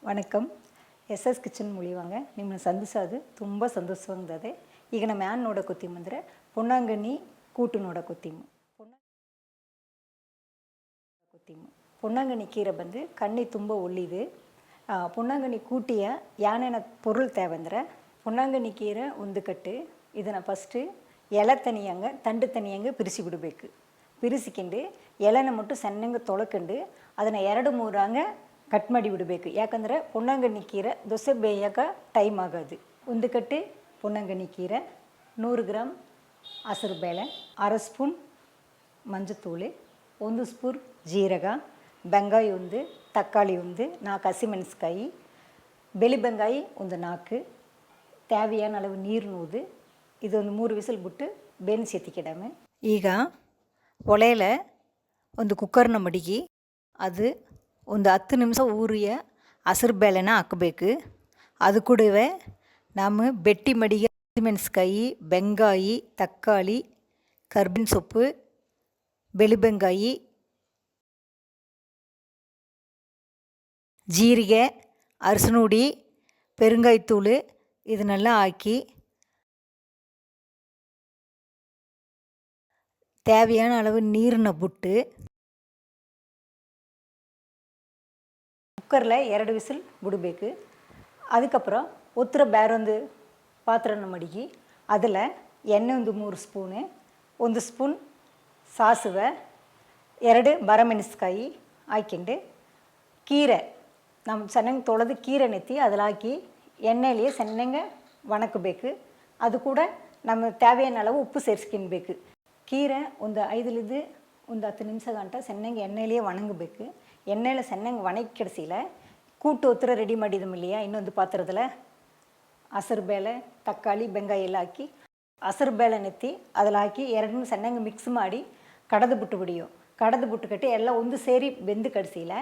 வணக்கம். S kitchen ಮುಳಿವಾಂಗ ನಿಮ್ಮನ್ನ ಸಂಧಿಸೋದು ತುಂಬ ಸಂತೋಷವಾಗಿದೆ. ಈಗ ನಮ್ಮ ಏನು ನೋಡೋಕೋತೀವಿ ಅಂದರೆ ಪೊನ್ನಂಗನಿ ಕೂಟು ನೋಡೋಕೋತೀವಿ. பொன்னாங்கண்ணி கீரை வந்து கண்ணி ತುಂಬ ஒல்லிது. பொன்னாங்கண்ணி கூட்டிய யானேன பொருள் தேவைಂದ್ರೆ பொன்னாங்கண்ணி கீரை ಒಂದು ಕಟ್ಟು ಇದನ್ನು ಫಸ್ಟು ಎಲೆ ತನಿಯಂಗೆ ತಂಡು ತನಿಯಂಗೆ பிரித்து ಬಿಡಬೇಕು. பிரிಸಿಕೊಂಡು ಎಲೆನ ಮಟ್ಟು ಸಣ್ಣಂಗೆ ತೊಳ್ಕೊಂಡು ಅದನ್ನು 2-3 ಹಂಗೆ ಕಟ್ ಮಾಡಿ ಬಿಡಬೇಕು. ಯಾಕಂದರೆ பொன்னாங்கண்ணி ಕೀರೆ ದೋಸೆ ಬೇಯಕ್ಕೆ ಟೈಮ್ ಆಗೋದು. ಒಂದು ಕಟ್ಟು பொன்னாங்கண்ணி ಕೀರೆ, 100 ಗ್ರಾಮ್ ಹಸಿರು ಬೇಳೆ, 1/2 ಸ್ಪೂನ್ ಮಂಜತೂಳು, 1 ಸ್ಪೂನ್ ಜೀರಗ, ಬೆಂಗಾಯ ಒಂದು, ತಕ್ಕಾಳಿ ಒಂದು, 4 ಹಸಿಮೆಣಸಿಕಾಯಿ, ಬೆಳಿ ಬೆಂಗಾಯಿ ಒಂದು 4, தேவையான அளவு ನೀರು ನೂದು. ಇದೊಂದು 3 ವಿಸಿಲ್ ಬಿಟ್ಟು ಬೇಯಿಸಿ ಎತ್ತಿಕಿಡಮೆ. ಈಗ ಒಲೆயில் ಒಂದು ಕುಕ್ಕರ್ನ ಮಡಗಿ ಅದು ಒಂದು 10 ನಿಮಿಷ ಊರಿಯ ಹಸಿರು ಬೇಳೆನ ಹಾಕಬೇಕು. ಅದು ಕೂಡವೇ ನಾವು ಬೆಟ್ಟಿ ಮಡಿಗೆ ಹಸಿಮೆಣಸಿಕಾಯಿ, ಬೆಂಗಾಯಿ, ತಕ್ಕಾಳಿ, ಕರ್ಬೇವಿನ ಸೊಪ್ಪು, ಬೆಳಿ ಬೆಂಗಾಯಿ, ಜೀರಿಗೆ, ಅರಸಿನ ಹುಡಿ, பெருங்காயத்தூள் ಇದನ್ನೆಲ್ಲ ಹಾಕಿ தேவையான அளவு ನೀರನ್ನ ಬಿಟ್ಟು ಕುಕ್ಕರ್ல 2 விசில் ಬಿಡಬೇಕು. அதுக்கப்புறம் ஒத்துற ಬೇರೊಂದು ಪಾತ್ರನ ಮಡಗಿ அதில் ಎಣ್ಣೆ ಒಂದು 3 ಸ್ಪೂನು, 1 ಸ್ಪೂನ್ ಸಾಸಿವೆ, 2 ಬರಮೆಣಸಿಕಾಯಿ ಹಾಕ್ಕೊಂಡು ಕೀರೆ நம்ம ಚೆನ್ನಾಗಿ ತೊಳೆದು ಕೀರೆ ನೆತ್ತಿ அதில் ಹಾಕಿ ಎಣ್ಣೆಯಲ್ಲಿ ಚೆನ್ನಾಗಿ ವಣಕಬೇಕು. ಅದು ಕೂಡ ನಮ್ಮ தேவையான அளவு ಉಪ್ಪು ಸೇರಿಸ್ಕೊಳ್ಬೇಕು. ಕೀರೆ ಒಂದು 5ರಿಂದ 10 ನಿಮಿಷ ಗಂಟ ಚೆನ್ನಾಗಿ ಎಣ್ಣೆಯಲ್ಲೇ ವಣಗಬೇಕು. ಎಣ್ಣೆಯಲ್ಲಿ ಚೆನ್ನಾಗಿ ವಣಗಿ ಕೆಡಿಸಿಲ್ಲ ಕೂಟು ಒತ್ತರ ರೆಡಿ ಮಾಡಿದಮ್ இல்லையா, ಇನ್ನೊಂದು ಪಾತ್ರದಲ್ಲಿ ಹಸಿರು ಬೇಳೆ, ತಕ್ಕಾಳಿ, ಬೆಂಗಾಯ ಎಲ್ಲ ಹಾಕಿ ಹಸಿರು ಬೇಳೆ ನೆತ್ತಿ அதில் ಹಾಕಿ ಎರಡನ್ನೂ ಚೆನ್ನಾಗಿ ಮಿಕ್ಸ್ ಮಾಡಿ ಕಡದು ಬಿಟ್ಟು ಬಿಡಿಯೋ. ಕಡದು ಬಿಟ್ಟು ಕಟ್ಟಿ ಎಲ್ಲ ಒಂದು ಸೇರಿ ಬೆಂದು ಕಡಿಸಿಲ್ಲ.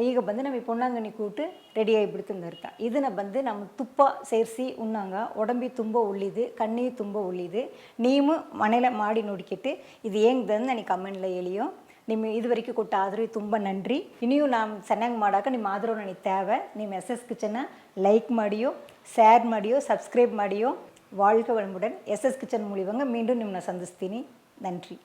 ಈಗ ಬಂದು ನಮಗೆ பொன்னாங்கண்ணி கூட்டு ரெடி ஆகிಬಿಡ್ತಂದು ಅರ್ಥ. ಇದನ್ನು ಬಂದು நம்ம ತುಪ್ಪ ಸೇರಿಸಿ ಉಣ್ಣಾಂಗ உடம்பி ತುಂಬ ಒಳ್ಳೆಯದು, ಕಣ್ಣಿ ತುಂಬ ಒಳ್ಳೆಯದು. ನೀವು ಮನೇಲಿ ಮಾಡಿ ನೋಡಿக்கிட்டு ಇದು ಹೆಂಗ್ದಂದು ನನಗೆ ಕಮೆಂಟ್ல ಹೇಳಿಯೋ. ನಿಮ್ಮ ಇದುವರೆಗೂ ಕೊಟ್ಟ ಆದರೂ ತುಂಬ ನನ್ರಿ. ಇನ್ನೂ ನಾನು ಚೆನ್ನಾಗಿ ಮಾಡೋಕೆ ನಿಮ್ಮ ಆದರೂ ನನಗೆ தேவை. ನಿಮ್ಮ ಎಸ್ ಕಿಚನ್ನ லைக் ಮಾಡಿಯೋ, ஷேர் ಮಾಡಿಯೋ, சப்ஸ்கிரைப் ಮಾಡಿಯோ. வாழ்க வளமுடன். எஸ் கிச்சன் மூலியமாக மீண்டும் நிம்மனை சந்திஸ்தீனி. நன்றி.